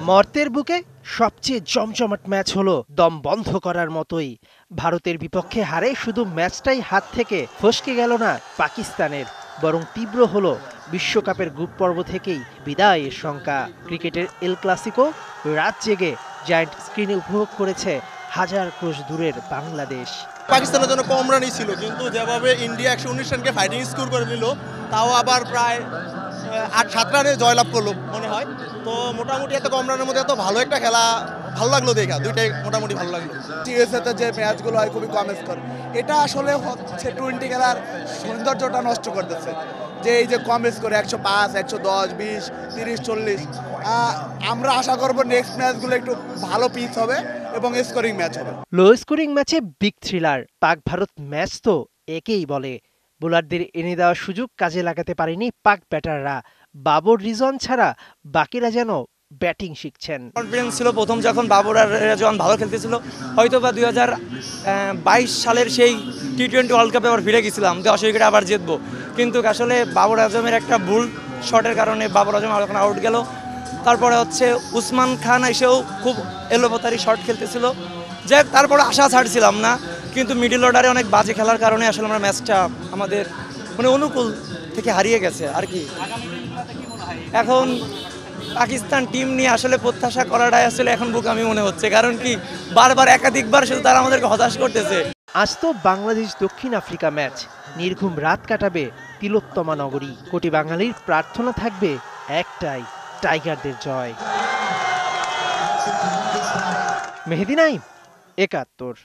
মর্তের বুকে সবচেয়ে জমজমাট ম্যাচ হলো দম বন্ধ করার মতোই। ভারতের বিপক্ষে হারে শুধু ম্যাচটাই হাত থেকে ফসকে গেল না পাকিস্তানের, বরং তীব্র হলো বিশ্বকাপের গ্রুপ পর্ব থেকেই বিদায়ের শঙ্কা। ক্রিকেটের এল ক্লাসিকো রাত জেগে জায়ান্ট স্ক্রিনে উপভোগ করেছে হাজার ক্রোশ দূরের বাংলাদেশ। পাকিস্তানের জন্য কম রানই ছিল, কিন্তু যেভাবে ইন্ডিয়া 119 রানকে ফাইটিং স্কোর করে নিল, তাও আবার প্রায় 8-7 রানে জয়লাভ করলো মনে হয়। তো মোটামুটি এত কম রানের মধ্যে এত ভালো একটা খেলা ভালো লাগলো দেখা, দুইটাই মোটামুটি ভালো লাগলো। টিএসএতে যে ম্যাচগুলো হয় খুবই কম স্কোর, এটা আসলে হচ্ছে টোয়েন্টি খেলার সৌন্দর্যটা নষ্ট করতেছে। যে এই যে কম স্কোর 105, 110, 20, 30, 40, আমরা আশা করবো নেক্সট ম্যাচগুলো একটু ভালো পিচ হবে এবং স্কোরিং ম্যাচ হবে। লো স্কোরিং ম্যাচে বিগ থ্রিলার পাক ভারত ম্যাচ তো একেই বলে। বোলারদের এনে দেওয়া সুযোগ কাজে লাগাতে পারেনি পাক ব্যাটাররা। বাবর রিজন ছাড়া বাকিরা যেন ব্যাটিং শিখছেন। কনফিডেন্স ছিল প্রথম যখন বাবর আর রেজওয়ান ভালো খেলতেছিল, হয়তো বা 2022 সালের সেই টি-20 ওয়ার্ল্ড কাপে আবার ফিরে গেছিলাম যে অস্ট্রেলিয়াকে আবার জিতবো, কিন্তু আসলে বাবর আজমের একটা ভুল শটের কারণে বাবর আজম এখন আউট গেল। তারপরে হচ্ছে উসমান খান এসেও খুব এলোপাতারি শট খেলতেছিল, যে তারপরে আশা ছাড়ছিলাম না, কিন্তু মিডল অর্ডারে অনেক বাজে খেলার কারণে আসলে আমরা ম্যাচটা আমাদের অনুকূল থেকে হারিয়ে গেছে আর কি। এখন পাকিস্তান টিম নিয়ে আসলে প্রত্যাশা করাটাই আসলে এখন বোকামি মনে হচ্ছে, কারণ কি বারবার একাধিকবার শুধু তারা আমাদেরকে হতাশ করতেছে। আজ তো বাংলাদেশ দক্ষিণ আফ্রিকা ম্যাচ, নির্ঘুম রাত কাটাবে তিলোত্তমা নগরী। কোটি বাঙালির প্রার্থনা থাকবে একটাই, টাইগারদের জয়। মেহেদী নাইম, ৭১।